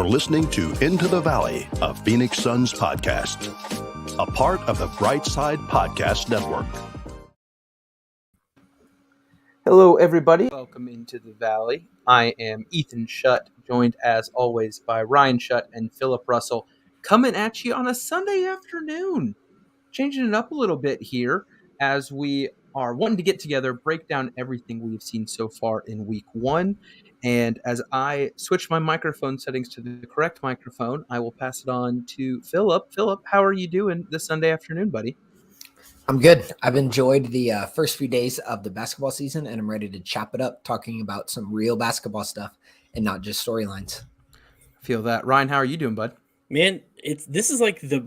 You're listening to Into the Valley, a Phoenix Suns podcast, a part of the Brightside Podcast Network. Hello, everybody. Welcome into the Valley. I am Ethan Shutt, joined as always by Ryan Shutt and Philip Russell, coming at you on a Sunday afternoon. Changing it up a little bit here as we are wanting to get together, break down everything we've seen so far in week one. And as I switch my microphone settings to the correct microphone, I will pass it on to Philip. Philip, how are you doing this Sunday afternoon, buddy? I'm good. I've enjoyed the first few days of the basketball season, and I'm ready to chop it up, talking about some real basketball stuff and not just storylines. Feel that. Ryan, how are you doing, bud? Man, this is like the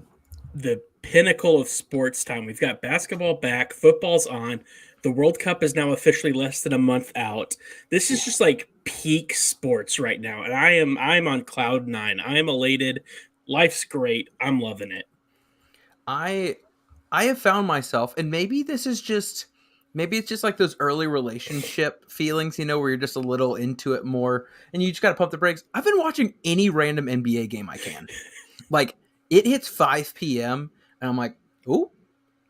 pinnacle of sports time. We've got basketball back, football's on. The World Cup is now officially less than a month out. This is just like peak sports right now, and I'm on cloud nine. I am elated. Life's great. I'm loving it. I have found myself, and maybe it's just like those early relationship feelings, where you're just a little into it more and you just got to pump the brakes. I've been watching any random NBA game I can. Like, it hits 5 p.m. and I'm like, oh,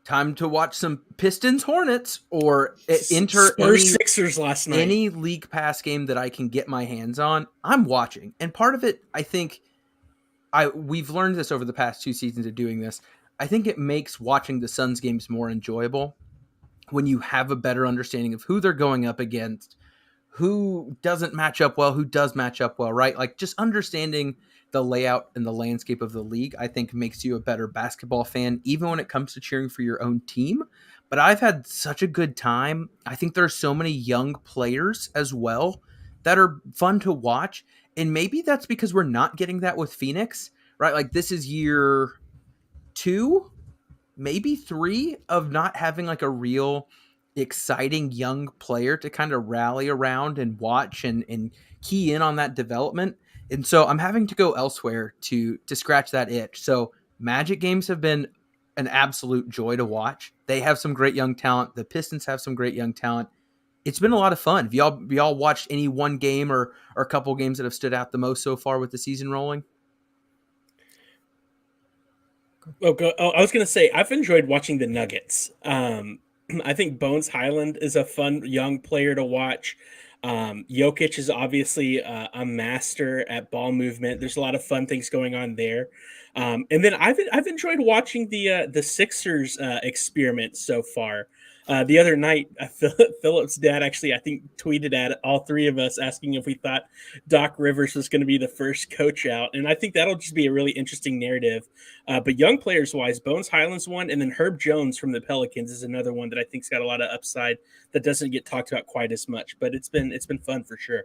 time to watch some Pistons Hornets or enter Sixers last night. Any League Pass game that I can get my hands on, I'm watching. And part of it, I think we've learned this over the past 2 seasons of doing this. I think it makes watching the Suns games more enjoyable when you have a better understanding of who they're going up against, who doesn't match up well, who does match up well, right? Like, just understanding the layout and the landscape of the league, I think, makes you a better basketball fan, even when it comes to cheering for your own team. But I've had such a good time. I think there are so many young players as well that are fun to watch. And maybe that's because we're not getting that with Phoenix, right? Like, this is year 2, maybe 3 of not having like a real exciting young player to kind of rally around and watch and key in on that development. And so I'm having to go elsewhere to scratch that itch. So Magic games have been an absolute joy to watch. They have some great young talent. The Pistons have some great young talent. It's been a lot of fun. Have y'all watched any one game or a couple games that have stood out the most so far with the season rolling? I was going to say, I've enjoyed watching the Nuggets. I think Bones Highland is a fun young player to watch. Jokic is obviously a master at ball movement. There's a lot of fun things going on there. And then I've enjoyed watching the Sixers experiment so far. The other night, Philip's dad actually, I think, tweeted at all three of us asking if we thought Doc Rivers was going to be the first coach out. And I think that'll just be a really interesting narrative. But young players-wise, Bones Highland's one, and then Herb Jones from the Pelicans is another one that I think's got a lot of upside that doesn't get talked about quite as much. But it's been fun for sure.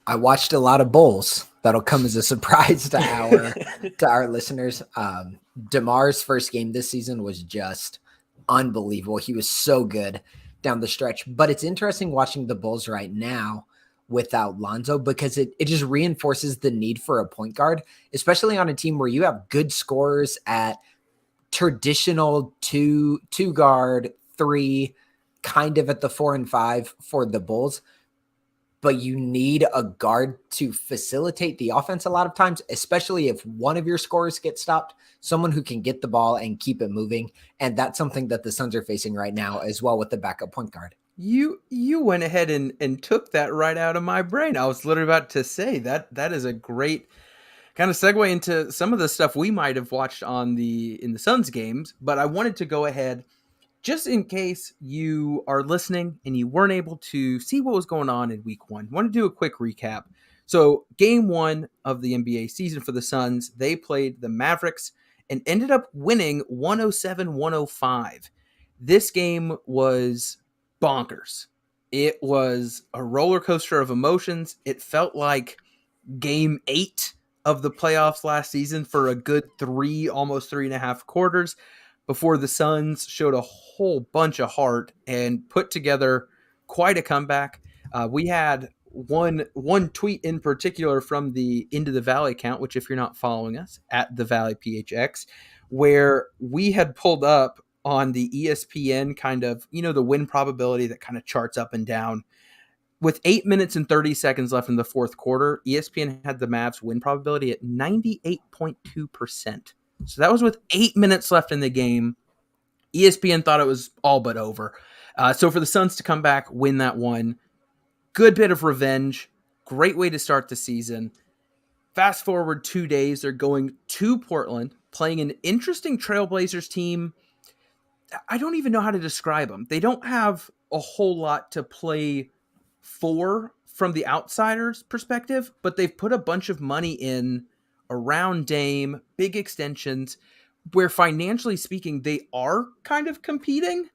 I watched a lot of Bulls. That'll come as a surprise to our listeners. DeMar's first game this season was just unbelievable. He was so good down the stretch. But it's interesting watching the Bulls right now without Lonzo, because it just reinforces the need for a point guard, especially on a team where you have good scorers at traditional two guard, 3, kind of at the 4 and 5 for the Bulls. But you need a guard to facilitate the offense a lot of times, especially if one of your scorers gets stopped, someone who can get the ball and keep it moving. And that's something that the Suns are facing right now as well with the backup point guard. You went ahead and took that right out of my brain. I was literally about to say that is a great kind of segue into some of the stuff we might have watched in the Suns games. But I wanted to go ahead, just in case you are listening and you weren't able to see what was going on in week 1, I want to do a quick recap. So game 1 of the NBA season for the Suns, they played the Mavericks and ended up winning 107-105. This game was bonkers. It was a roller coaster of emotions. It felt like game 8 of the playoffs last season for a good 3, almost 3.5 quarters, before the Suns showed a whole bunch of heart and put together quite a comeback. We had one tweet in particular from the Into the Valley account, which, if you're not following us, at the Valley PHX, where we had pulled up on the ESPN kind of, the win probability that kind of charts up and down. with 8 minutes and 30 seconds left in the fourth quarter, ESPN had the Mavs win probability at 98.2%. So that was with 8 minutes left in the game. ESPN thought it was all but over. So for the Suns to come back, win that one, good bit of revenge, great way to start the season. Fast forward 2 days, they're going to Portland, playing an interesting Trailblazers team. I don't even know how to describe them. They don't have a whole lot to play for from the outsider's perspective, but they've put a bunch of money in around Dame, big extensions, where financially speaking, they are kind of competing.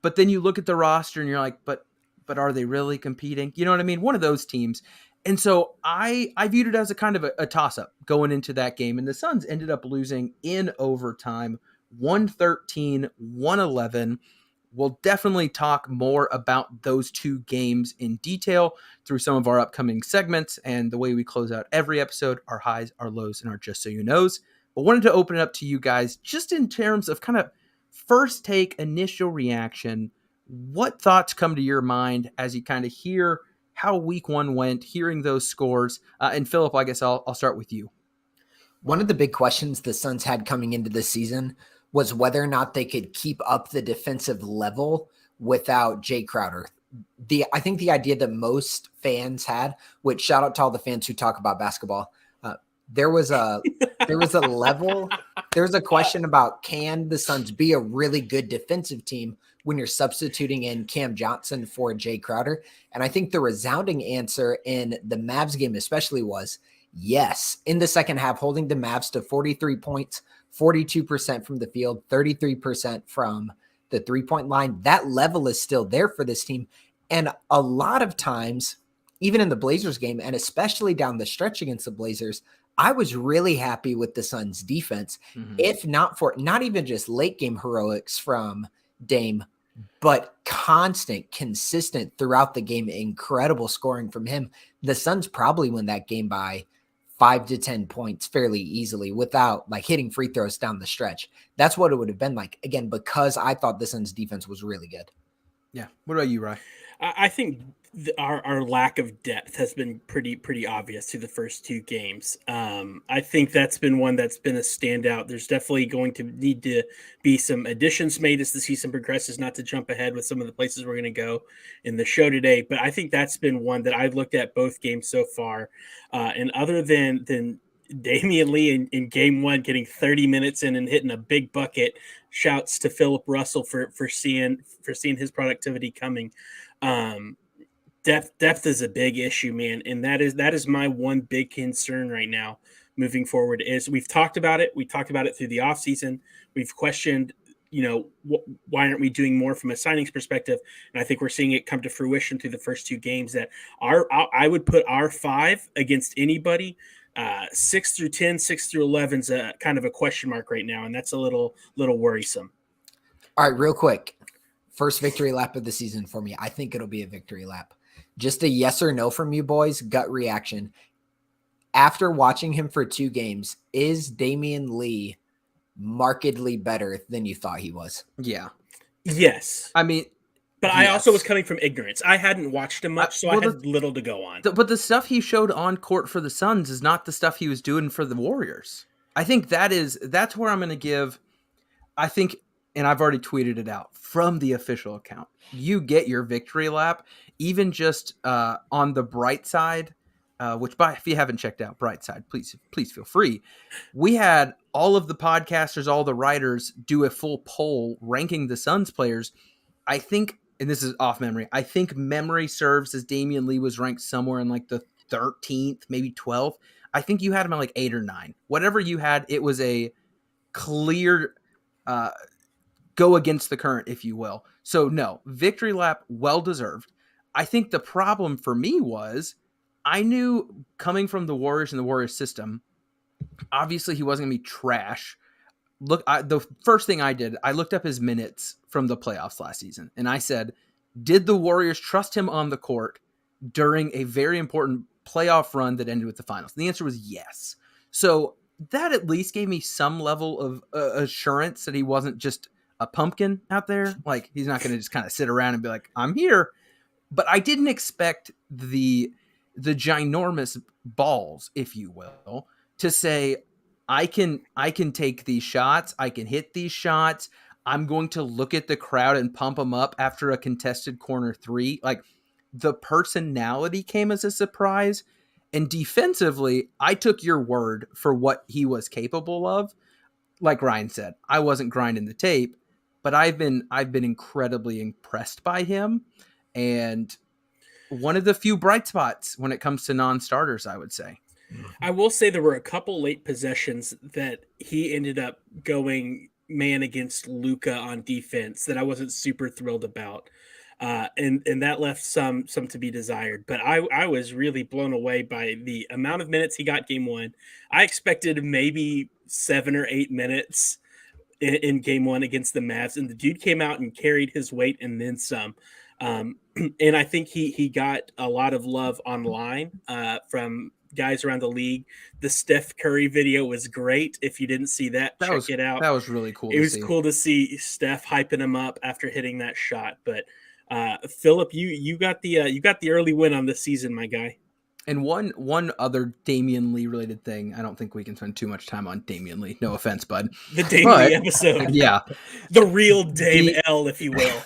But then you look at the roster and you're like, but are they really competing? You know what I mean? One of those teams. And so I viewed it as a kind of a toss-up going into that game. And the Suns ended up losing in overtime, 113-111. We'll definitely talk more about those two games in detail through some of our upcoming segments and the way we close out every episode, our highs, our lows, and our just so you knows. But wanted to open it up to you guys just in terms of kind of first take, initial reaction. What thoughts come to your mind as you kind of hear how week one went, hearing those scores? And Philip, I guess I'll start with you. One of the big questions the Suns had coming into this season was whether or not they could keep up the defensive level without Jay Crowder. I think the idea that most fans had, which shout out to all the fans who talk about basketball, there was a question about, can the Suns be a really good defensive team when you're substituting in Cam Johnson for Jay Crowder? And I think the resounding answer in the Mavs game especially was yes. In the second half, holding the Mavs to 43 points, 42% from the field, 33% from the three-point line. That level is still there for this team. And a lot of times, even in the Blazers game, and especially down the stretch against the Blazers, I was really happy with the Suns defense, if not for not even just late game heroics from Dame, but constant, consistent throughout the game, incredible scoring from him. The Suns probably win that game by 5 to 10 points fairly easily without like hitting free throws down the stretch. That's what it would have been like, again, because I thought the Suns defense was really good. Yeah. What about you, Rye? I think our lack of depth has been pretty obvious through the first two games. I think that's been one that's been a standout. There's definitely going to need to be some additions made as the season progresses, not to jump ahead with some of the places we're going to go in the show today. But I think that's been one that I've looked at both games so far. And other than Damian Lee in game one getting 30 minutes in and hitting a big bucket, shouts to Philip Russell for seeing his productivity coming. Depth is a big issue, man, and that is my one big concern right now moving forward. Is we've talked about it through the offseason. We've questioned, why aren't we doing more from a signings perspective? And I think we're seeing it come to fruition through the first two games. That I would put our 5 against anybody. 6 through 10, 6 through 11 is a kind of a question mark right now, and that's a little worrisome. All right, real quick. First victory lap of the season for me. I think it'll be a victory lap. Just a yes or no from you boys, gut reaction. After watching him for 2 games, is Damian Lee markedly better than you thought he was? Yeah. Yes. I mean, but yes. I also was coming from ignorance. I hadn't watched him much, so I had little to go on. But the stuff he showed on court for the Suns is not the stuff he was doing for the Warriors. I think that's where I'm going to give, I think, and I've already tweeted it out from the official account. You get your victory lap, even just on the bright side, which if you haven't checked out Brightside, please feel free. We had all of the podcasters, all the writers do a full poll ranking the Suns players. I think, and this is off memory, I think memory serves as Damian Lee was ranked somewhere in like the 13th, maybe 12th. I think you had him at like 8 or 9. Whatever you had, it was a clear go against the current, if you will. So no, victory lap, well-deserved. I think the problem for me was I knew coming from the Warriors and the Warriors system, obviously he wasn't going to be trash. Look, the first thing I did, I looked up his minutes from the playoffs last season, and I said, did the Warriors trust him on the court during a very important playoff run that ended with the finals? And the answer was yes. So that at least gave me some level of assurance that he wasn't just a pumpkin out there. Like, he's not going to just kind of sit around and be like, I'm here. but I didn't expect the ginormous balls, if you will, to say, I can take these shots, I can hit these shots. I'm going to look at the crowd and pump them up after a contested corner three. Like, the personality came as a surprise. And defensively, I took your word for what he was capable of. Like Ryan said, I wasn't grinding the tape, but I've been incredibly impressed by him, and one of the few bright spots when it comes to non-starters, I would say. I will say there were a couple late possessions that he ended up going man against Luka on defense that I wasn't super thrilled about. And that left some to be desired. But I was really blown away by the amount of minutes he got game one. I expected maybe 7 or 8 minutes in game one against the Mavs, and the dude came out and carried his weight and then some. And I think he got a lot of love online from guys around the league. The Steph Curry video was great. If you didn't see that, check it out. That was really cool. It was cool to see Steph hyping him up after hitting that shot. But Philip, you got the early win on this season, my guy. And one other Damian Lee related thing. I don't think we can spend too much time on Damian Lee. No offense, bud. The Damian Lee episode. Yeah. The real Dame L, if you will.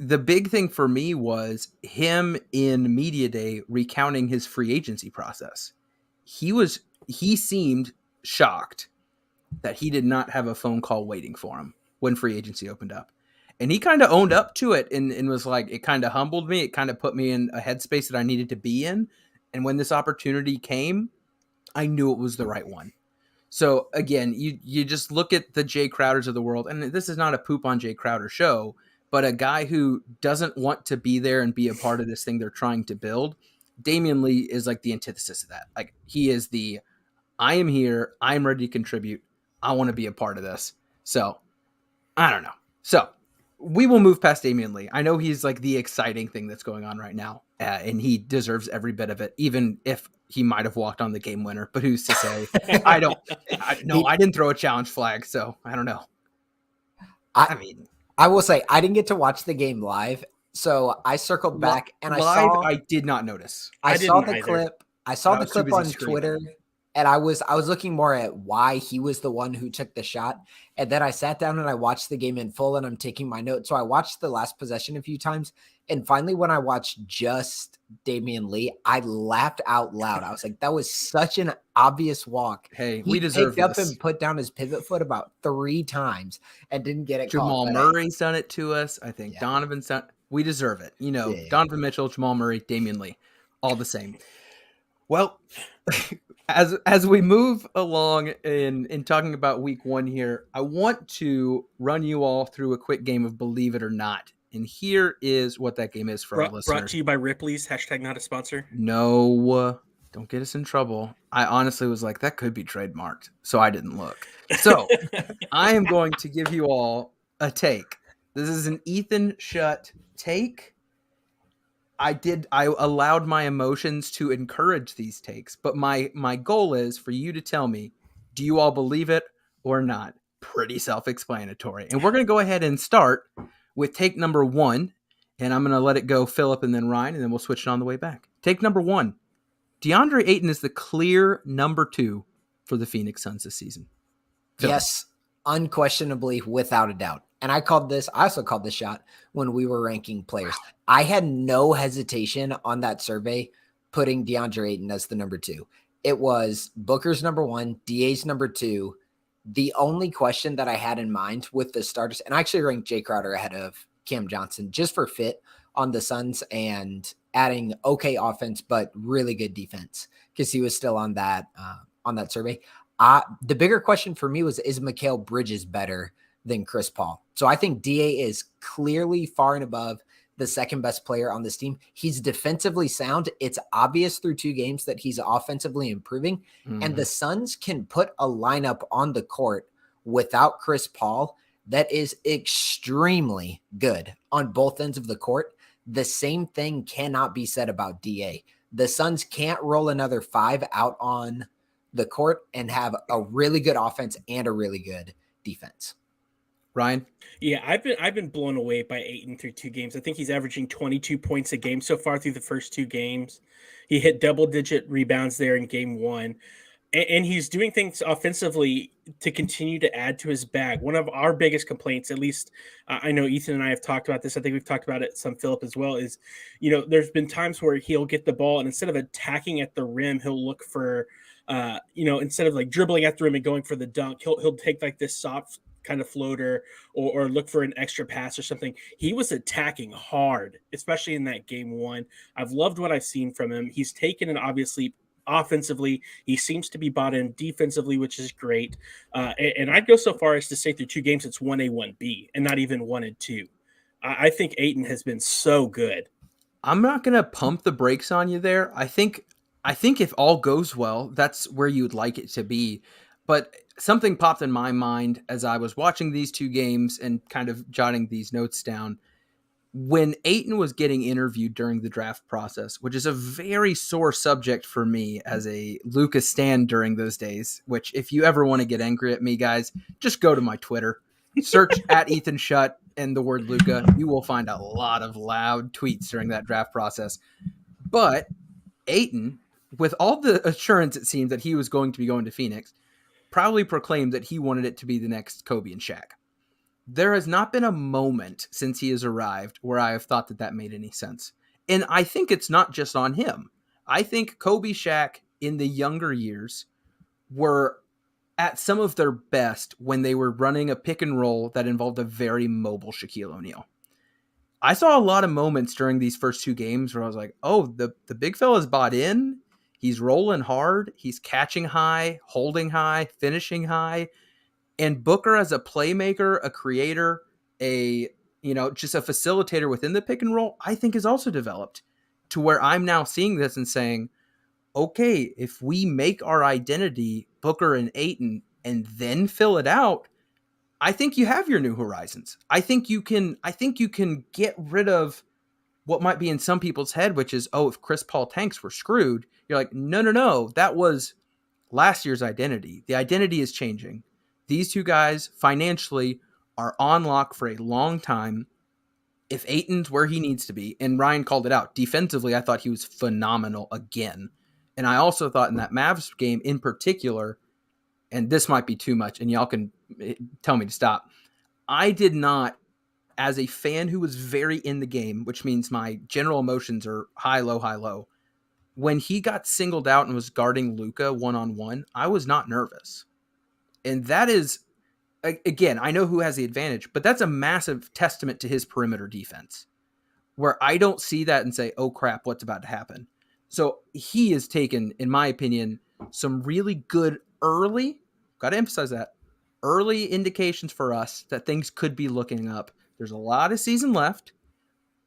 The big thing for me was him in media day recounting his free agency process. He seemed shocked that he did not have a phone call waiting for him when free agency opened up. And he kind of owned up to it and was like, it kind of humbled me. It kind of put me in a headspace that I needed to be in. And when this opportunity came, I knew it was the right one. So again, you just look at the Jay Crowders of the world, and this is not a poop on Jay Crowder show, but a guy who doesn't want to be there and be a part of this thing they're trying to build. Damian Lee is like the antithesis of that. Like, he is I am here. I'm ready to contribute. I want to be a part of this. So I don't know. So we will move past Damian Lee. I know he's like the exciting thing that's going on right now, and he deserves every bit of it, even if he might have walked on the game winner. But who's to say? I didn't throw a challenge flag, so I don't know. I will say I didn't get to watch the game live, so I circled back and I did not notice. I saw the clip. I saw the clip on Twitter, and I was looking more at why he was the one who took the shot. And then I sat down and I watched the game in full, and I'm taking my notes. So I watched the last possession a few times. And finally, when I watched just Damian Lee, I laughed out loud. I was like, that was such an obvious walk. Hey, we deserve this. He picked up and put down his pivot foot about 3 times and didn't get it Jamal called. Murray's done it to us. I think Donovan's done. We deserve it. Donovan Mitchell, Jamal Murray, Damian Lee, all the same. Well, as we move along in talking about week 1 here, I want to run you all through a quick game of Believe It or Not. And here is what that game is for our listeners. Brought to you by Ripley's, # not a sponsor. No, don't get us in trouble. I honestly was like, that could be trademarked, so I didn't look. So I am going to give you all a take. This is an Ethan Shutt take. I allowed my emotions to encourage these takes, but my goal is for you to tell me, do you all believe it or not? Pretty self-explanatory. And we're going to go ahead and start with take number 1, and I'm going to let it go Philip and then Ryan, and then we'll switch it on the way back. Take number 1. DeAndre Ayton is the clear number 2 for the Phoenix Suns this season. Philip. Yes, unquestionably, without a doubt. And I also called this shot when we were ranking players. I had no hesitation on that survey putting DeAndre Ayton as the number 2. It was Booker's number 1, DA's number 2. The only question that I had in mind with the starters, and I actually ranked Jay Crowder ahead of Cam Johnson just for fit on the Suns and adding okay offense, but really good defense because he was still on that survey. The bigger question for me was, is Mikal Bridges better than Chris Paul? So I think DA is clearly far and above the second best player on this team. He's defensively sound. It's obvious through 2 games that he's offensively improving. And the Suns can put a lineup on the court without Chris Paul that is extremely good on both ends of the court. The same thing cannot be said about DA. The Suns can't roll another 5 out on the court and have a really good offense and a really good defense. Ryan? Yeah, I've been blown away by Aiton through 2 games. I think he's averaging 22 points a game so far through the first 2 games. He hit double-digit rebounds there in game one, and he's doing things offensively to continue to add to his bag. One of our biggest complaints, at least I know Ethan and I have talked about this. I think we've talked about it some, Philip, as well. Is there's been times where he'll get the ball and instead of attacking at the rim, he'll look for instead of like dribbling at the rim and going for the dunk, he'll take like this soft kind of floater or look for an extra pass or something. He was attacking hard, especially in that game one. I've loved what I've seen from him. He's taken it obviously offensively. He seems to be bought in defensively, which is great. And I'd go so far as to say through 2 games, it's 1A, 1B, and not even 1 and 2. I think Aiton has been so good. I'm not going to pump the brakes on you there. I think if all goes well, that's where you'd like it to be. But something popped in my mind as I was watching these 2 games and kind of jotting these notes down. When Aiton was getting interviewed during the draft process, which is a very sore subject for me as a Luka stan during those days, which if you ever want to get angry at me, guys, just go to my Twitter, search at Ethan Shutt and the word Luka. You will find a lot of loud tweets during that draft process. But Aiton, with all the assurance it seemed that he was going to be going to Phoenix, proudly proclaimed that he wanted it to be the next Kobe and Shaq. There has not been a moment since he has arrived where I have thought that made any sense. And I think it's not just on him. I think Kobe, Shaq in the younger years were at some of their best when they were running a pick and roll that involved a very mobile Shaquille O'Neal. I saw a lot of moments during these first 2 games where I was like, oh, the big fella's bought in. He's rolling hard. He's catching high, holding high, finishing high. And Booker as a playmaker, a creator, just a facilitator within the pick and roll, I think is also developed to where I'm now seeing this and saying, okay, if we make our identity Booker and Aiton and then fill it out, I think you have your new horizons. I think you can get rid of what might be in some people's head, which is, oh, if Chris Paul tanks, we're screwed. You're like, no. That was last year's identity. The identity is changing. These 2 guys financially are on lock for a long time. If Aiton's where he needs to be, and Ryan called it out, defensively, I thought he was phenomenal again. And I also thought in that Mavs game in particular, and this might be too much, and y'all can tell me to stop. I did not, as a fan who was very in the game, which means my general emotions are high, low. When he got singled out and was guarding Luka one-on-one, I was not nervous. And that is, again, I know who has the advantage, but that's a massive testament to his perimeter defense, where I don't see that and say, oh crap, what's about to happen? So he has taken, in my opinion, some really good early, got to emphasize that, early indications for us that things could be looking up. There's a lot of season left,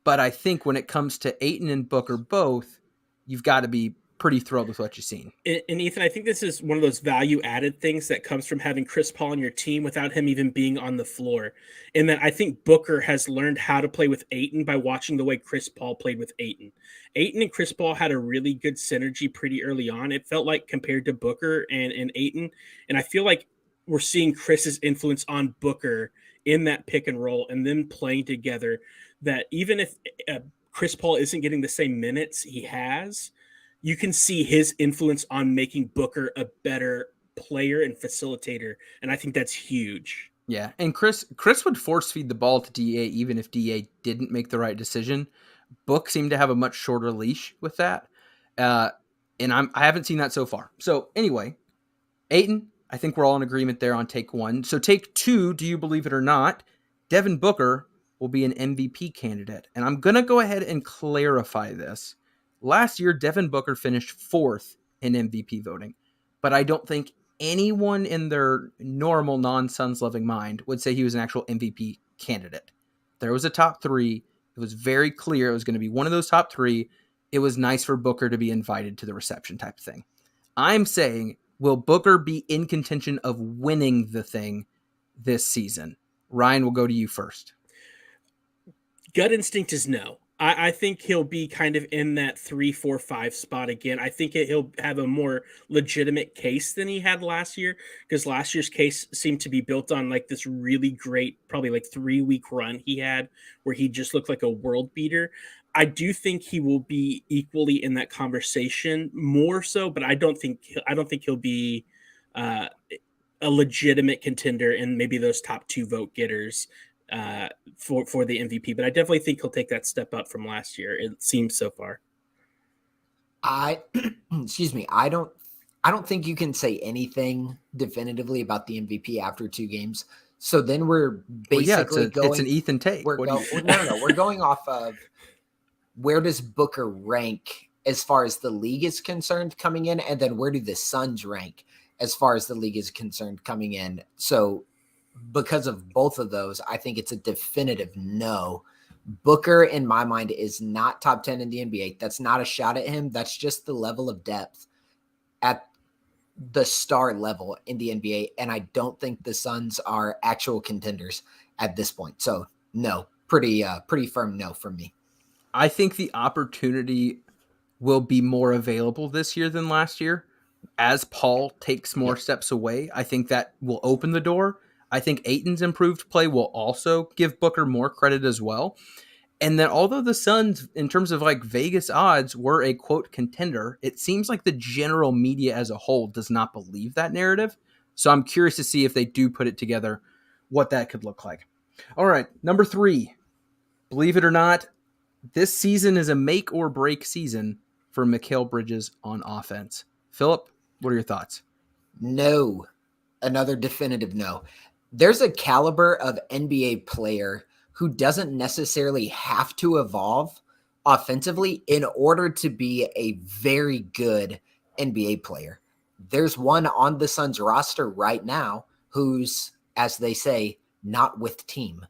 but I think when it comes to Aiton and Booker both, you've got to be pretty thrilled with what you've seen. And Ethan, I think this is one of those value added things that comes from having Chris Paul on your team without him even being on the floor. And that I think Booker has learned how to play with Aiton by watching the way Chris Paul played with Aiton. Aiton and Chris Paul had a really good synergy pretty early on. It felt like compared to Booker and Aiton. And I feel like we're seeing Chris's influence on Booker in that pick and roll and them playing together, that even if Chris Paul isn't getting the same minutes he has, you can see his influence on making Booker a better player and facilitator. And I think that's huge. Yeah. And Chris would force feed the ball to DA even if DA didn't make the right decision. Book seemed to have a much shorter leash with that. And I haven't seen that so far. So anyway, Aiton, I think we're all in agreement there on take 1. So take 2, do you believe it or not, Devin Booker will be an MVP candidate. And I'm going to go ahead and clarify this. Last year, Devin Booker finished 4th in MVP voting, but I don't think anyone in their normal non-Suns loving mind would say he was an actual MVP candidate. There was a top 3. It was very clear it was going to be one of those top 3. It was nice for Booker to be invited to the reception type of thing. I'm saying, will Booker be in contention of winning the thing this season? Ryan, we'll go to you first. Gut instinct is no. I think he'll be kind of in that 3, 4, 5 spot again. I think he'll have a more legitimate case than he had last year, because last year's case seemed to be built on like this really great, probably like 3 week run he had where he just looked like a world beater. I do think he will be equally in that conversation, more so, but I don't think he'll be uh, a legitimate contender in maybe those top 2 vote getters for the MVP. But I definitely think he'll take that step up from last year. It seems so far. I excuse me. I don't think you can say anything definitively about the MVP after 2 games. So then we're basically it's an Ethan take. No. We're going off of where does Booker rank as far as the league is concerned coming in, and then where do the Suns rank as far as the league is concerned coming in. So because of both of those, I think it's a definitive no. Booker, in my mind, is not top 10 in the NBA. That's not a shot at him. That's just the level of depth at the star level in the NBA. And I don't think the Suns are actual contenders at this point. So no, pretty firm no from me. I think the opportunity will be more available this year than last year. As Paul takes more steps away, I think that will open the door. I think Ayton's improved play will also give Booker more credit as well. And then although the Suns, in terms of like Vegas odds, were a quote contender, it seems like the general media as a whole does not believe that narrative. So I'm curious to see if they do put it together, what that could look like. All right, number 3. Believe it or not, this season is a make or break season for Mikal Bridges on offense. Philip, what are your thoughts? No, another definitive no. There's a caliber of NBA player who doesn't necessarily have to evolve offensively in order to be a very good NBA player. There's one on the Suns roster right now who's, as they say, not with team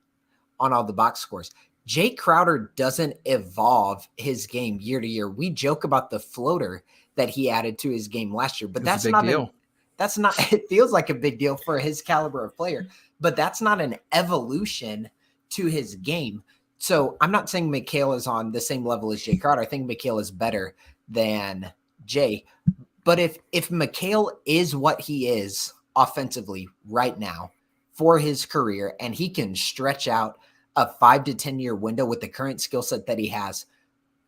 on all the box scores. Jay Crowder doesn't evolve his game year to year. We joke about the floater that he added to his game last year, but that's not deal. That's not, it feels like a big deal for his caliber of player, but that's not an evolution to his game. So I'm not saying Mikal is on the same level as Jay Crowder. I think Mikal is better than Jay. But if Mikal is what he is offensively right now for his career, and he can stretch out a 5 to 10 year window with the current skill set that he has,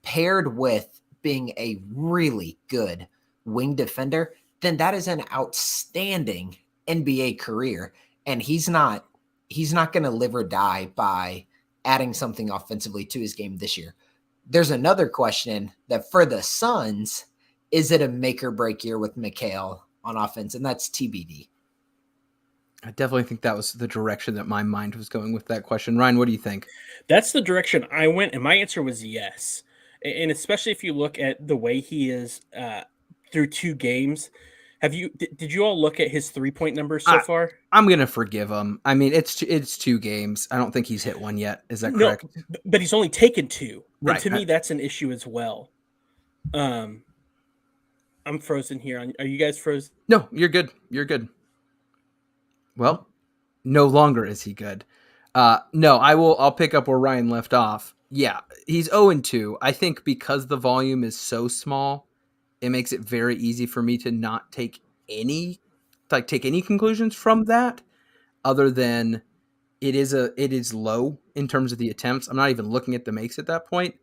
paired with being a really good wing defender, then that is an outstanding NBA career. And he's not going to live or die by adding something offensively to his game this year. There's another question that for the Suns, is it a make or break year with Mikal on offense? And that's TBD. I definitely think that was the direction that my mind was going with that question. Ryan, what do you think? That's the direction I went, and my answer was yes. And especially if you look at the way he is through 2 games. Did you all look at his 3-point numbers so far? I'm going to forgive him. I mean, it's 2 games. I don't think he's hit one yet. Is that correct? No, but he's only taken 2. Right. And to me, that's an issue as well. I'm frozen here. Are you guys frozen? No, you're good. You're good. Well, no longer is he good. No, I'll pick up where Ryan left off. Yeah, he's 0-2. I think because the volume is so small, it makes it very easy for me to not take any conclusions from that, other than it is low in terms of the attempts. I'm not even looking at the makes at that point,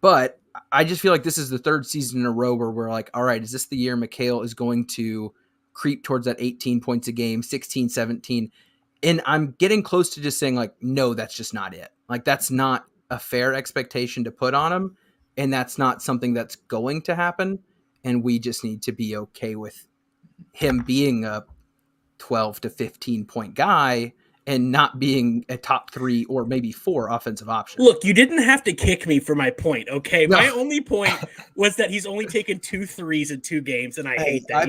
but I just feel like this is the 3rd season in a row where we're like, all right, is this the year Mikal is going to creep towards that 18 points a game, 16, 17? And I'm getting close to just saying like, no, that's just not it. Like, that's not a fair expectation to put on him. And that's not something that's going to happen. And we just need to be okay with him being a 12 to 15 point guy and not being a top 3 or maybe 4 offensive option. Look, you didn't have to kick me for my point, okay? No. My only point was that he's only taken 2 threes in 2 games, and I hate that.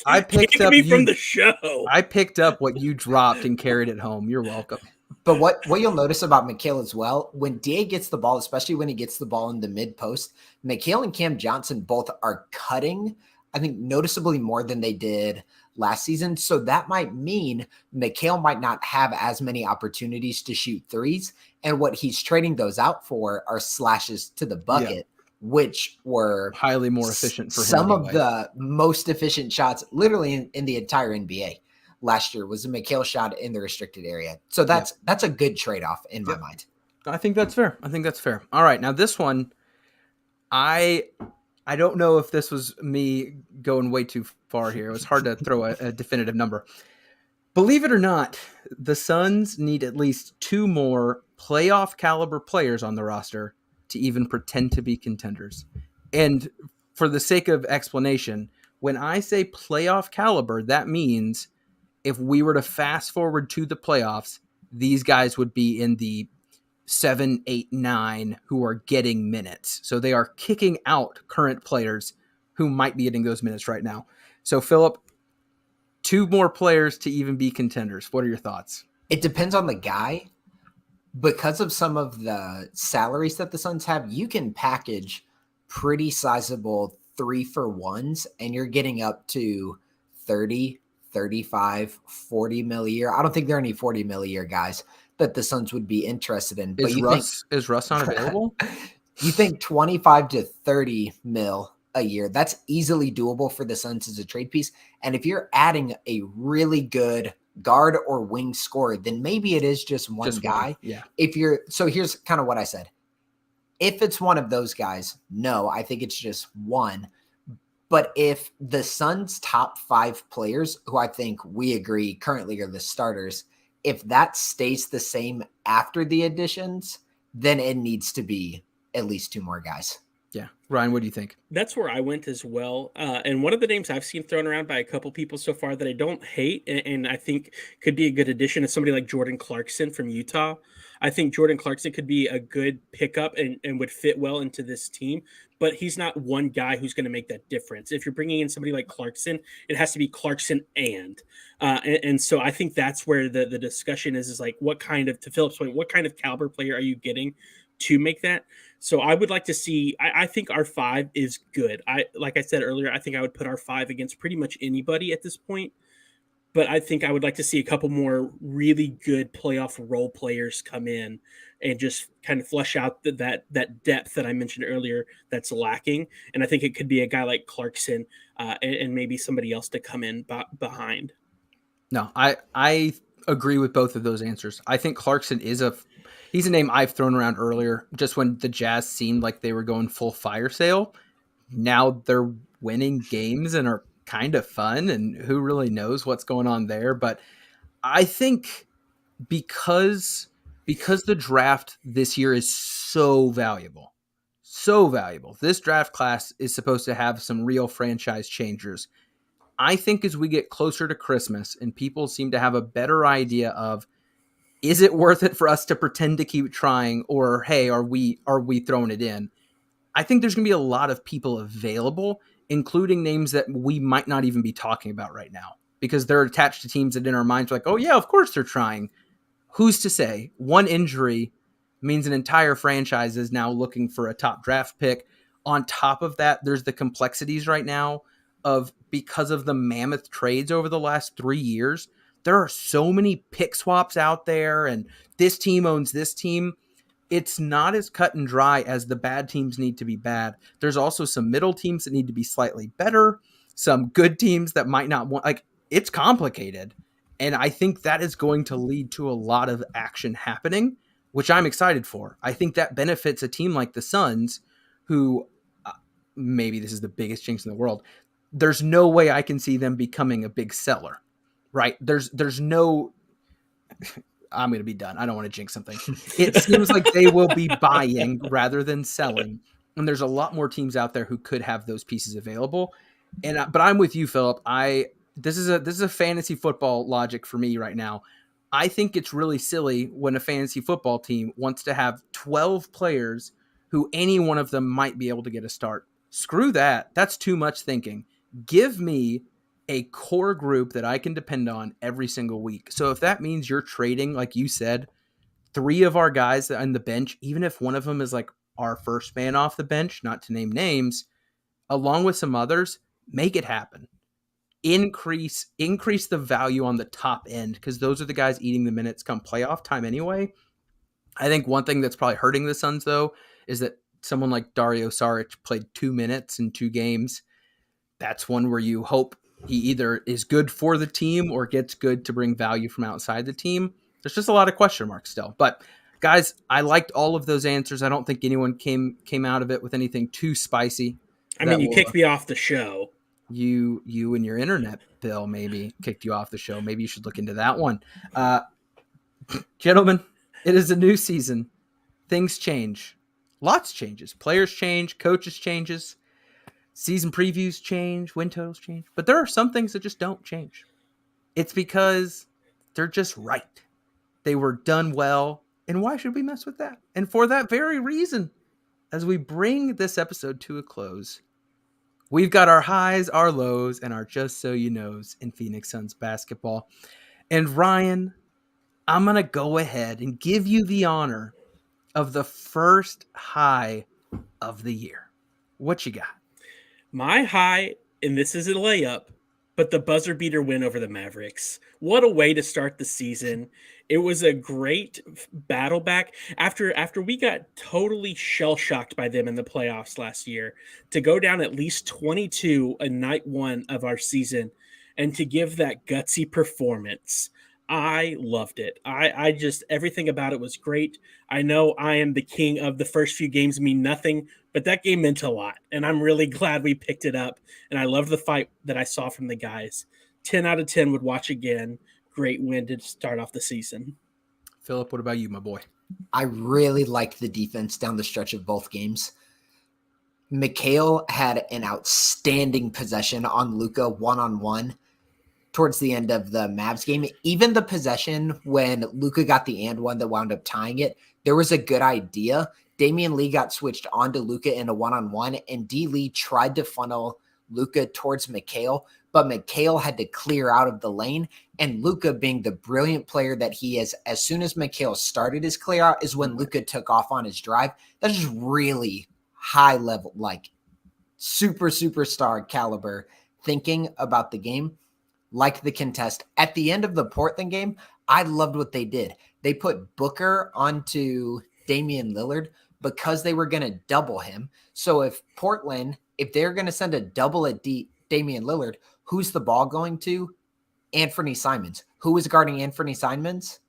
I picked up me from the show. I picked up what you dropped and carried it home. You're welcome. But what you'll notice about Mikal as well, when DA gets the ball, especially when he gets the ball in the mid post, Mikal and Cam Johnson both are cutting, I think, noticeably more than they did last season. So that might mean Mikal might not have as many opportunities to shoot threes. And what he's trading those out for are slashes to the bucket, which were highly more efficient for him. Some of the most efficient shots literally in the entire NBA last year was a Mikal shot in the restricted area. So that's a good trade-off in my mind. I think that's fair. All right. Now this one, I don't know if this was me going way too far here. It was hard to throw a definitive number. Believe it or not, the Suns need at least 2 more playoff caliber players on the roster to even pretend to be contenders. And for the sake of explanation, when I say playoff caliber, that means if we were to fast forward to the playoffs, these guys would be in the 7, 8, 9 who are getting minutes. So they are kicking out current players who might be getting those minutes right now. So Philip, 2 more players to even be contenders. What are your thoughts? It depends on the guy. Because of some of the salaries that the Suns have, you can package pretty sizable 3-for-1s and you're getting up to 30, 35, 40 mil a year. I don't think there are any 40 mil a year guys that the Suns would be interested in. Is Russ not available? You think 25 to 30 mil a year, that's easily doable for the Suns as a trade piece. And if you're adding a really good guard or wing scorer, then maybe it is just one guy. Yeah. So here's kind of what I said. If it's one of those guys, no, I think it's just one. But if the Suns' top 5 players, who I think we agree currently are the starters, if that stays the same after the additions, then it needs to be at least 2 more guys. Yeah. Ryan, what do you think? That's where I went as well. And one of the names I've seen thrown around by a couple people so far that I don't hate and I think could be a good addition is somebody like Jordan Clarkson from Utah. I think Jordan Clarkson could be a good pickup and would fit well into this team, but he's not one guy who's going to make that difference. If you're bringing in somebody like Clarkson, it has to be Clarkson and so I think that's where the discussion is like, what kind of, to Philip's point, what kind of caliber player are you getting to make that? So I would like to see, I think our 5 is good. Like I said earlier, I think I would put our 5 against pretty much anybody at this point. But I think I would like to see a couple more really good playoff role players come in and just kind of flesh out that depth that I mentioned earlier that's lacking. And I think it could be a guy like Clarkson and maybe somebody else to come in behind. No, I agree with both of those answers. I think Clarkson he's a name I've thrown around earlier, just when the Jazz seemed like they were going full fire sale. Now they're winning games and are kind of fun, and who really knows what's going on there. But I think because the draft this year is so valuable, this draft class is supposed to have some real franchise changers. I think as we get closer to Christmas and people seem to have a better idea of, is it worth it for us to pretend to keep trying, or hey, are we throwing it in? I think there's going to be a lot of people available, including names that we might not even be talking about right now, because they're attached to teams that in our minds are like, oh yeah, of course they're trying. Who's to say? One injury means an entire franchise is now looking for a top draft pick. On top of that, there's the complexities right now of, because of the mammoth trades over the last 3 years, there are so many pick swaps out there, and this team owns this team. It's not as cut and dry as the bad teams need to be bad. There's also some middle teams that need to be slightly better, some good teams that might not want, like, it's complicated. And I think that is going to lead to a lot of action happening, which I'm excited for. I think that benefits a team like the Suns, who maybe this is the biggest jinx in the world. There's no way I can see them becoming a big seller, right? There's no, I'm going to be done. I don't want to jinx something. It seems like they will be buying rather than selling. And there's a lot more teams out there who could have those pieces available. But I'm with you, Philip. This is a fantasy football logic for me right now. I think it's really silly when a fantasy football team wants to have 12 players who any one of them might be able to get a start. Screw that. That's too much thinking. Give me a core group that I can depend on every single week. So if that means you're trading, like you said, 3 of our guys on the bench, even if one of them is like our first man off the bench, not to name names, along with some others, make it happen. increase the value on the top end, because those are the guys eating the minutes come playoff time anyway. I think one thing that's probably hurting the Suns, though, is that someone like Dario Saric played 2 minutes in 2 games. That's one where you hope he either is good for the team or gets good to bring value from outside the team. There's just a lot of question marks still. But guys, I liked all of those answers. I don't think anyone came out of it with anything too spicy. I mean, you kicked me off the show. You and your internet bill maybe kicked you off the show. Maybe you should look into that one. Gentlemen, it is a new season. Things change. Lots changes. Players change. Coaches changes. Season previews change. Win totals change. But there are some things that just don't change. It's because they're just right. They were done well. And why should we mess with that? And for that very reason, as we bring this episode to a close, we've got our highs, our lows, and our just so you knows in Phoenix Suns basketball. And Ryan, I'm going to go ahead and give you the honor of the first high of the year. What you got? My high, and this is a layup, but the buzzer beater win over the Mavericks. What a way to start the season. It was a great battle back after we got totally shell-shocked by them in the playoffs last year, to go down at least 22 in night 1 of our season and to give that gutsy performance. I loved it. I just, everything about it was great. I know I am the king of the first few games mean nothing, but that game meant a lot. And I'm really glad we picked it up. And I loved the fight that I saw from the guys. 10 out of 10 would watch again. Great win to start off the season. Philip, what about you, my boy? I really liked the defense down the stretch of both games. Mikhail had an outstanding possession on Luka one-on-one towards the end of the Mavs game. Even the possession when Luka got the and one that wound up tying it, there was a good idea. Damian Lee got switched onto Luka in a one-on-one, and D. Lee tried to funnel Luka towards Mikhail, but Mikhail had to clear out of the lane, and Luka, being the brilliant player that he is, as soon as Mikhail started his clear out is when Luka took off on his drive. That's just really high level, like superstar caliber thinking about the game. Like the contest at the end of the Portland game, I loved what they did. They put Booker onto Damian Lillard because they were going to double him. So if they're going to send a double at Damian Lillard, who's the ball going to? Anthony Simons. Who was guarding Anthony Simons?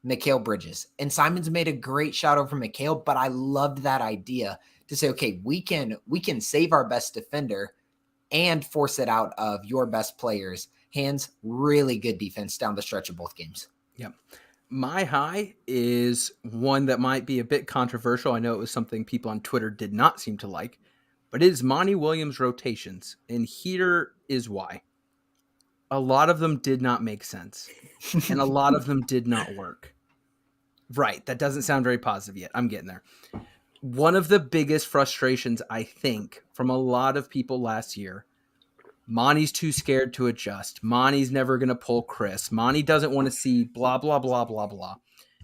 Mikal Bridges. And Simons made a great shot over Mikal, but I loved that idea to say, okay, we can save our best defender and force it out of your best players' hands. Really good defense down the stretch of both games. Yep. My high is one that might be a bit controversial. I know it was something people on Twitter did not seem to like, but it is Monty Williams' rotations. And here is why. A lot of them did not make sense, and a lot of them did not work. Right. That doesn't sound very positive yet. I'm getting there. One of the biggest frustrations, I think, from a lot of people last year, Monty's too scared to adjust. Monty's never going to pull Chris. Monty doesn't want to see blah, blah, blah, blah, blah.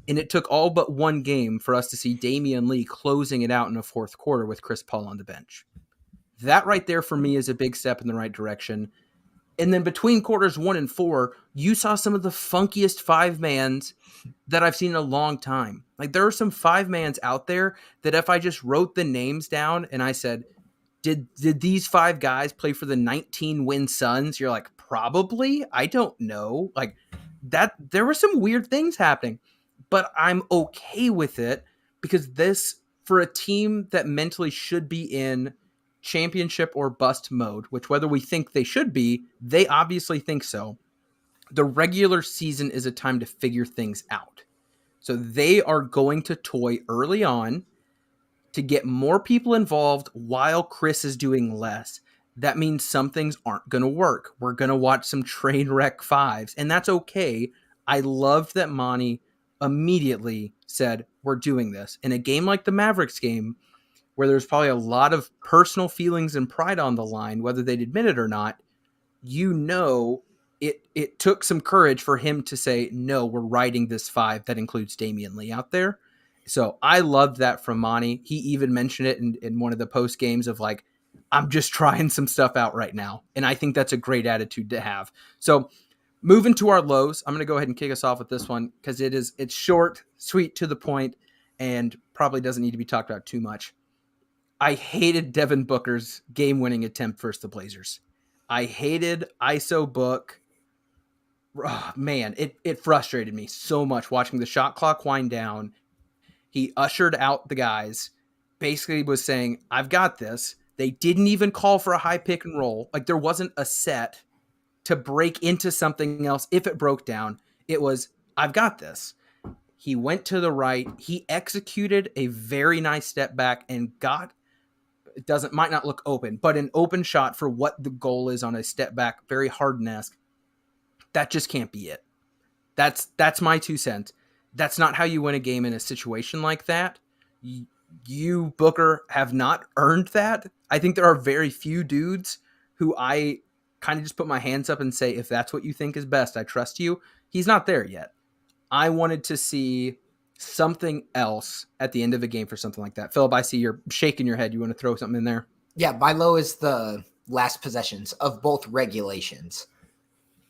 And it took all but one game for us to see Damian Lee closing it out in the fourth quarter with Chris Paul on the bench. That right there for me is a big step in the right direction. And then between quarters 1 and 4, you saw some of the funkiest 5-mans that I've seen in a long time. Like, there are some 5-mans out there that if I just wrote the names down and I said, Did these 5 guys play for the 19-win Suns? You're like, probably. I don't know. Like, that, there were some weird things happening, but I'm okay with it because this, for a team that mentally should be in championship or bust mode, which whether we think they should be, they obviously think so. The regular season is a time to figure things out. So they are going to toy early on to get more people involved while Chris is doing less. That means some things aren't going to work. We're going to watch some train wreck 5s, and that's okay. I loved that Monty immediately said, we're doing this. In a game like the Mavericks game, where there's probably a lot of personal feelings and pride on the line, whether they'd admit it or not, it took some courage for him to say, no, we're riding this 5 that includes Damian Lee out there. So I loved that from Monty. He even mentioned it in one of the post games of like, I'm just trying some stuff out right now. And I think that's a great attitude to have. So moving to our lows, I'm going to go ahead and kick us off with this one because it's short, sweet, to the point, and probably doesn't need to be talked about too much. I hated Devin Booker's game-winning attempt versus the Blazers. I hated ISO Book. Oh, man, it frustrated me so much watching the shot clock wind down. He ushered out the guys, basically was saying, I've got this. They didn't even call for a high pick and roll. Like there wasn't a set to break into something else. If it broke down, it was, I've got this. He went to the right. He executed a very nice step back and might not look open, but an open shot for what the goal is on a step back, very Harden-esque. That just can't be it. That's my 2 cents. That's not how you win a game in a situation like that. You, Booker, have not earned that. I think there are very few dudes who I kind of just put my hands up and say, if that's what you think is best, I trust you. He's not there yet. I wanted to see something else at the end of a game for something like that. Philip, I see you're shaking your head. You want to throw something in there? Yeah, my low is the last possessions of both regulations.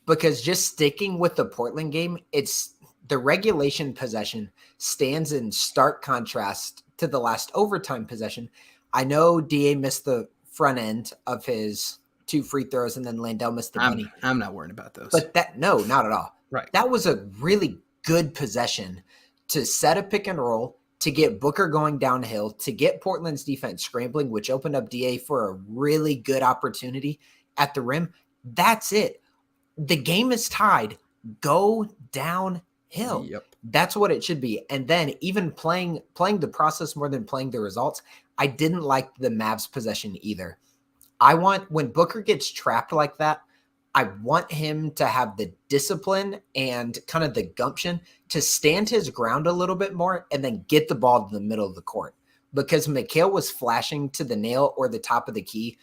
Because just sticking with the Portland game, it's the regulation possession stands in stark contrast to the last overtime possession. I know DA missed the front end of his 2 free throws and then Landell missed the money. I'm not worried about those. But no, not at all. Right. That was a really good possession to set a pick and roll, to get Booker going downhill, to get Portland's defense scrambling, which opened up DA for a really good opportunity at the rim. That's it. The game is tied. Go downhill. Yep. That's what it should be. And then even playing the process more than playing the results, I didn't like the Mavs possession either. When Booker gets trapped like that, I want him to have the discipline and kind of the gumption to stand his ground a little bit more and then get the ball to the middle of the court. Because Mikal was flashing to the nail or the top of the key.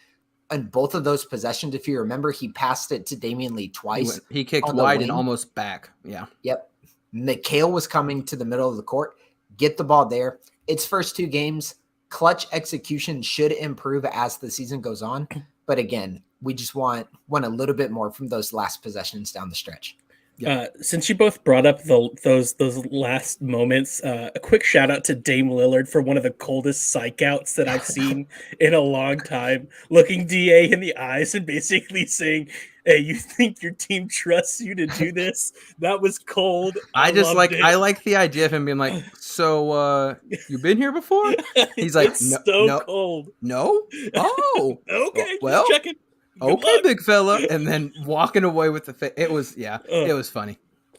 And both of those possessions, if you remember, he passed it to Damian Lee twice. He kicked wide and almost back. Yeah. Yep. Mikal was coming to the middle of the court. Get the ball there. It's first 2 games. Clutch execution should improve as the season goes on. But again, we just want a little bit more from those last possessions down the stretch. Since you both brought up those last moments, a quick shout out to Dame Lillard for one of the coldest psych outs that I've seen in a long time, looking DA in the eyes and basically saying, hey, you think your team trusts you to do this? That was cold. I like the idea of him being like, so you been here before? He's like, no, cold. No? Oh. Okay, well, just checking. Good okay, luck. big fella. And then walking away with the it was funny.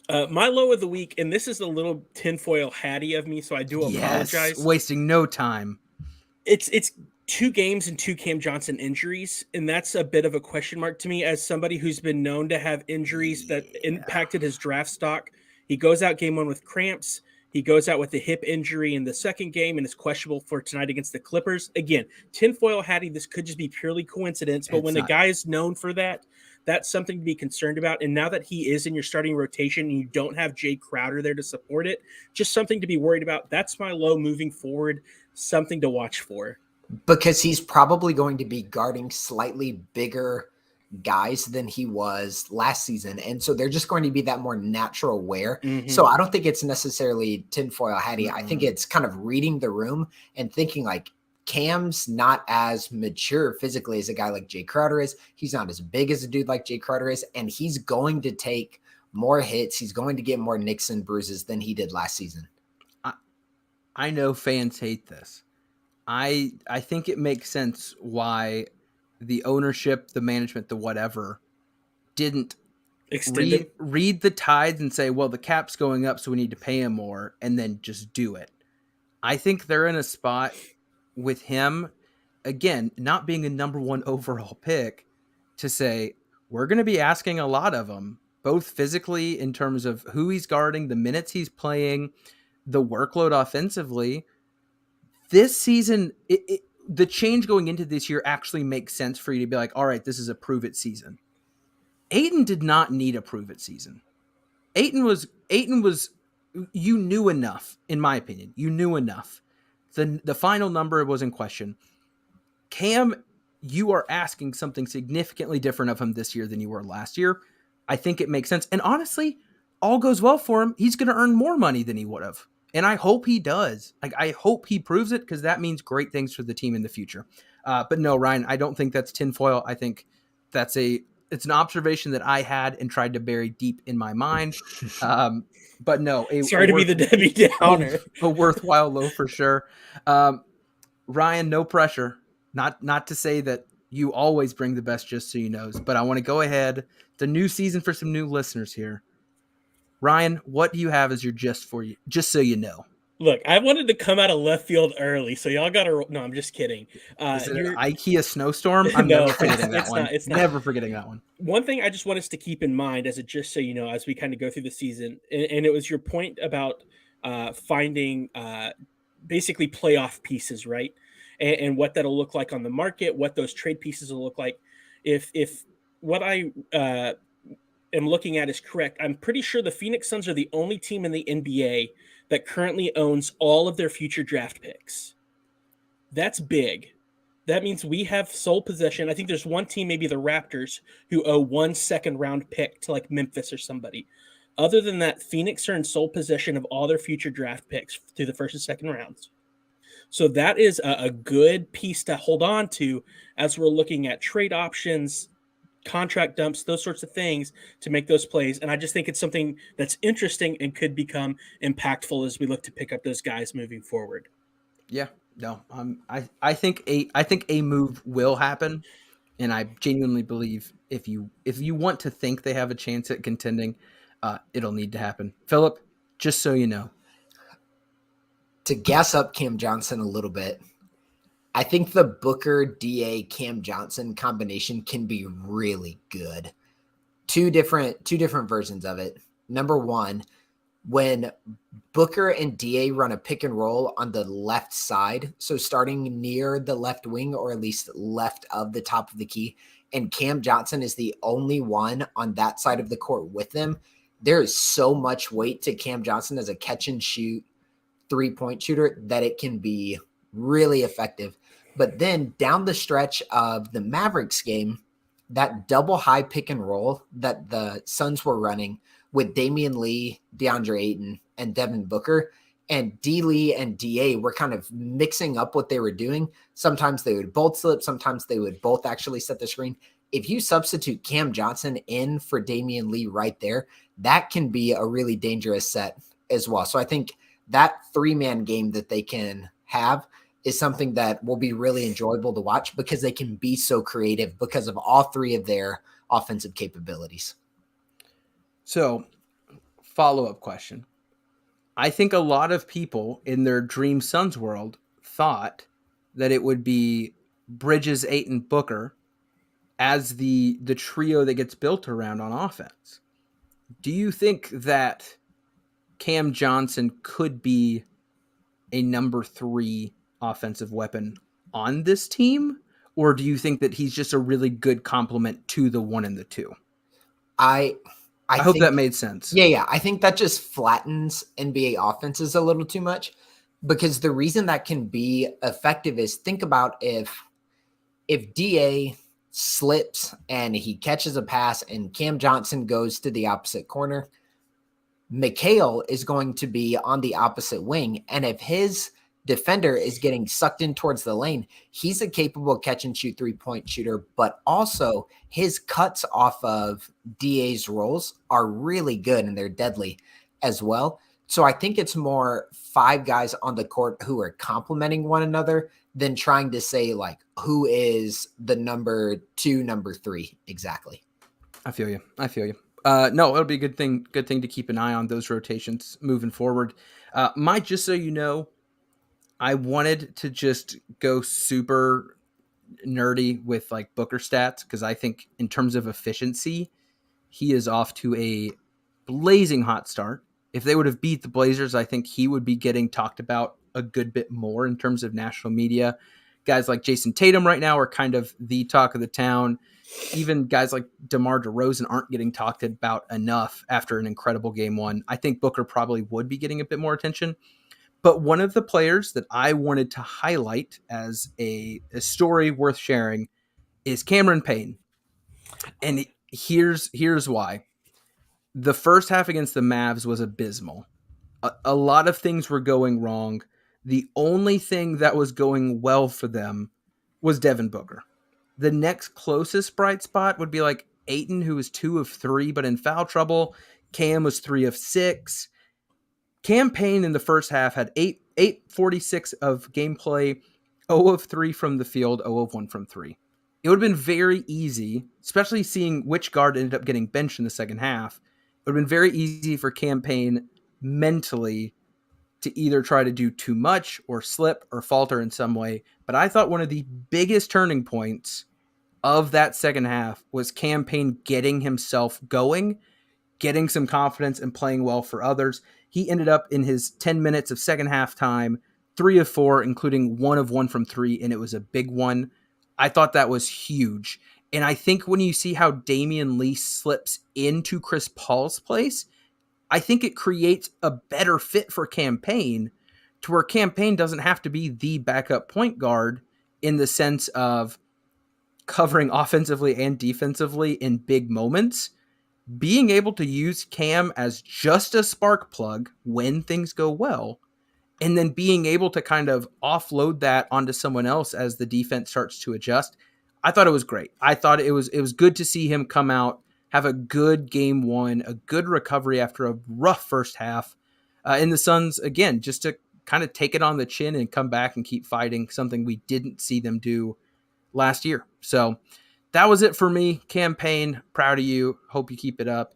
My low of the week, and this is a little tinfoil hattie of me, so I do apologize. Wasting no time. It's 2 games and 2 Cam Johnson injuries, and that's a bit of a question mark to me as somebody who's been known to have injuries that impacted his draft stock. He goes out game 1 with cramps. He goes out with a hip injury in the second game and is questionable for tonight against the Clippers. Again, tinfoil hattie, this could just be purely coincidence, but when the guy is known for that, that's something to be concerned about. And now that he is in your starting rotation and you don't have Jay Crowder there to support it, just something to be worried about. That's my low moving forward, something to watch for. Because he's probably going to be guarding slightly bigger guys than he was last season. And so they're just going to be that more natural wear. Mm-hmm. So I don't think it's necessarily tinfoil hattie. Mm-hmm. I think it's kind of reading the room and thinking like Cam's not as mature physically as a guy like Jay Crowder is. He's not as big as a dude like Jay Crowder is. And he's going to take more hits. He's going to get more nicks and bruises than he did last season. I know fans hate this. I think it makes sense why the ownership, the management, the whatever, didn't read the tides and say, well, the cap's going up, so we need to pay him more, and then just do it. I think they're in a spot with him, again, not being a number 1 overall pick, to say, we're going to be asking a lot of him, both physically in terms of who he's guarding, the minutes he's playing, the workload offensively. This season, the change going into this year actually makes sense for you to be like, all right, this is a prove it season. Ayton did not need a prove it season. Ayton was, you knew enough, in my opinion. You knew enough. The final number was in question. Cam, you are asking something significantly different of him this year than you were last year. I think it makes sense. And honestly, all goes well for him. He's going to earn more money than he would have. And I hope he does. Like, I hope he proves it, because that means great things for the team in the future. But no, Ryan, I don't think that's tinfoil. I think it's an observation that I had and tried to bury deep in my mind. But no, Sorry to be the Debbie Downer. A worthwhile low for sure. Ryan, no pressure. Not to say that you always bring the best, just so you know, but I want to go ahead. It's a new season for some new listeners here. Ryan, what do you have as your just so you know? Look, I wanted to come out of left field early, so y'all got to. No, I'm just kidding. Is it an IKEA snowstorm? I'm never forgetting that one. It's not. Never forgetting that one. One thing I just want us to keep in mind, as a just so you know, as we kind of go through the season, and it was your point about finding basically playoff pieces, right? And what that'll look like on the market, what those trade pieces will look like. If what I am looking at is correct, I'm pretty sure the Phoenix Suns are the only team in the NBA that currently owns all of their future draft picks. That's big. That means we have sole possession. I think there's one team, maybe the Raptors, who owe 1 second round pick to like Memphis or somebody. Other than that, Phoenix are in sole possession of all their future draft picks through the first and second rounds. So that is a good piece to hold on to as we're looking at trade options, contract dumps, those sorts of things to make those plays. And I just think it's something that's interesting and could become impactful as we look to pick up those guys moving forward. Yeah, no, I think a move will happen, and I genuinely believe if you want to think they have a chance at contending, it'll need to happen. Philip, just so you know, to gas up Cam Johnson a little bit, I think the Booker, DA, Cam Johnson combination can be really good. Two different versions of it. Number one, when Booker and DA run a pick and roll on the left side, so starting near the left wing or at least left of the top of the key, and Cam Johnson is the only one on that side of the court with them, there is so much weight to Cam Johnson as a catch and shoot 3-point shooter that it can be really effective. But then down the stretch of the Mavericks game, that double high pick and roll that the Suns were running with Damian Lee, DeAndre Ayton, and Devin Booker, and D. Lee and DA were kind of mixing up what they were doing. Sometimes they would both slip. Sometimes they would both actually set the screen. If you substitute Cam Johnson in for Damian Lee right there, that can be a really dangerous set as well. So I think that 3-man game that they can have is something that will be really enjoyable to watch because they can be so creative because of all three of their offensive capabilities. So, follow-up question. I think a lot of people in their Dream Suns world thought that it would be Bridges, Ayton, Booker as the trio that gets built around on offense. Do you think that Cam Johnson could be a number 3 offensive weapon on this team? Or do you think that he's just a really good complement to the 1 and the 2? I hope that made sense. Yeah. I think that just flattens NBA offenses a little too much, because the reason that can be effective is, think about if DA slips and he catches a pass and Cam Johnson goes to the opposite corner, Mikhail is going to be on the opposite wing. And if his defender is getting sucked in towards the lane, he's a capable catch and shoot 3-point shooter, but also his cuts off of DA's rolls are really good and they're deadly as well. So I think it's more 5 guys on the court who are complementing one another than trying to say like who is the number 2, number 3 exactly. I feel you. No, it'll be a good thing to keep an eye on those rotations moving forward. Just so you know, I wanted to just go super nerdy with like Booker stats, because I think in terms of efficiency, he is off to a blazing hot start. If they would have beat the Blazers, I think he would be getting talked about a good bit more in terms of national media. Guys like Jason Tatum right now are kind of the talk of the town. Even guys like DeMar DeRozan aren't getting talked about enough after an incredible game 1. I think Booker probably would be getting a bit more attention. But one of the players that I wanted to highlight as a story worth sharing is Cameron Payne. And here's why. The first half against the Mavs was abysmal. A lot of things were going wrong. The only thing that was going well for them was Devin Booker. The next closest bright spot would be like Ayton, who was 2 of 3, but in foul trouble. Cam was 3 of 6. Cam Payne in the first half had 846 of gameplay, 0 of 3 from the field, 0 of 1 from 3. It would have been very easy, especially seeing which guard ended up getting benched in the second half. It would have been very easy for Cam Payne mentally to either try to do too much or slip or falter in some way. But I thought one of the biggest turning points of that second half was Cam Payne getting himself going, getting some confidence and playing well for others. He ended up in his 10 minutes of second half time, 3 of 4, including 1 of 1 from 3, and it was a big one. I thought that was huge. And I think when you see how Damian Lee slips into Chris Paul's place, I think it creates a better fit for Cam Payne, to where Cam Payne doesn't have to be the backup point guard in the sense of covering offensively and defensively in big moments. Being able to use Cam as just a spark plug when things go well, and then being able to kind of offload that onto someone else as the defense starts to adjust. I thought it was great. I thought it was good to see him come out, have a good game one, a good recovery after a rough first half. And the Suns, again, just to kind of take it on the chin and come back and keep fighting, something we didn't see them do last year. So that was it for me. Cam Payne, proud of you. Hope you keep it up.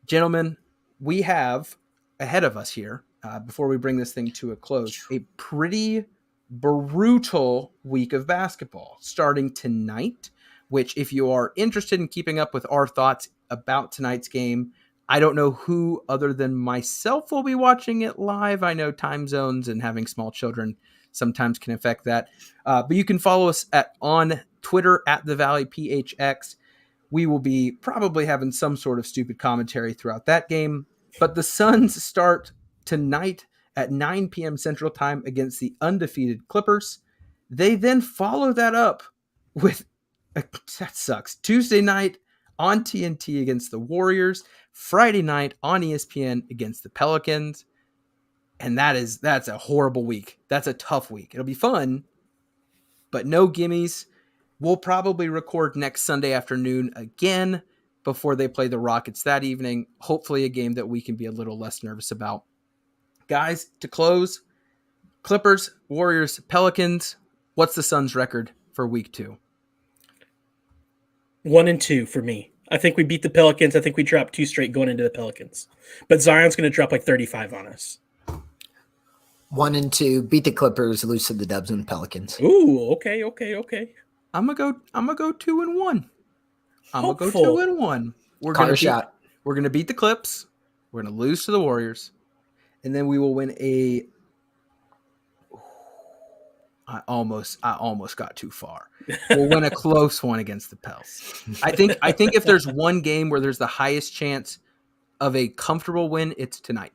Gentlemen, we have ahead of us here, before we bring this thing to a close, a pretty brutal week of basketball starting tonight, which if you are interested in keeping up with our thoughts about tonight's game, I don't know who other than myself will be watching it live. I know time zones and having small children sometimes can affect that. But you can follow us on Twitter at the Valley PHX. We will be probably having some sort of stupid commentary throughout that game. But the Suns start tonight at 9 p.m. Central Time against the undefeated Clippers. They then follow that up with, that sucks, Tuesday night on TNT against the Warriors, Friday night on ESPN against the Pelicans. And that's a horrible week. That's a tough week. It'll be fun, but no gimmies. We'll probably record next Sunday afternoon again before they play the Rockets that evening. Hopefully a game that we can be a little less nervous about. Guys, to close, Clippers, Warriors, Pelicans. What's the Suns' record for week 2? 1-2 for me. I think we beat the Pelicans. I think we dropped 2 straight going into the Pelicans. But Zion's going to drop like 35 on us. 1-2, beat the Clippers, lose to the Dubs and Pelicans. Ooh, okay. I'm gonna go 2-1. I'm gonna go Hopeful. 2-1. We're gonna beat the Clips. We're gonna lose to the Warriors, and then we will win a. I almost got too far. We'll win a close one against the Pels. I think if there's one game where there's the highest chance of a comfortable win, it's tonight,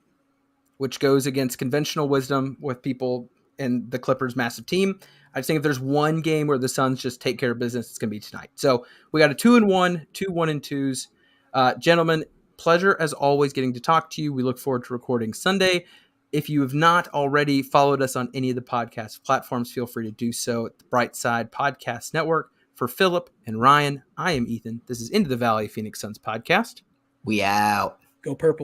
which goes against conventional wisdom with people in the Clippers' massive team. I just think if there's one game where the Suns just take care of business, it's going to be tonight. So we got a 2-1, 2 1-2s. Gentlemen, pleasure as always getting to talk to you. We look forward to recording Sunday. If you have not already followed us on any of the podcast platforms, feel free to do so at the Brightside Podcast Network. For Philip and Ryan, I am Ethan. This is Into the Valley Phoenix Suns podcast. We out. Go Purple.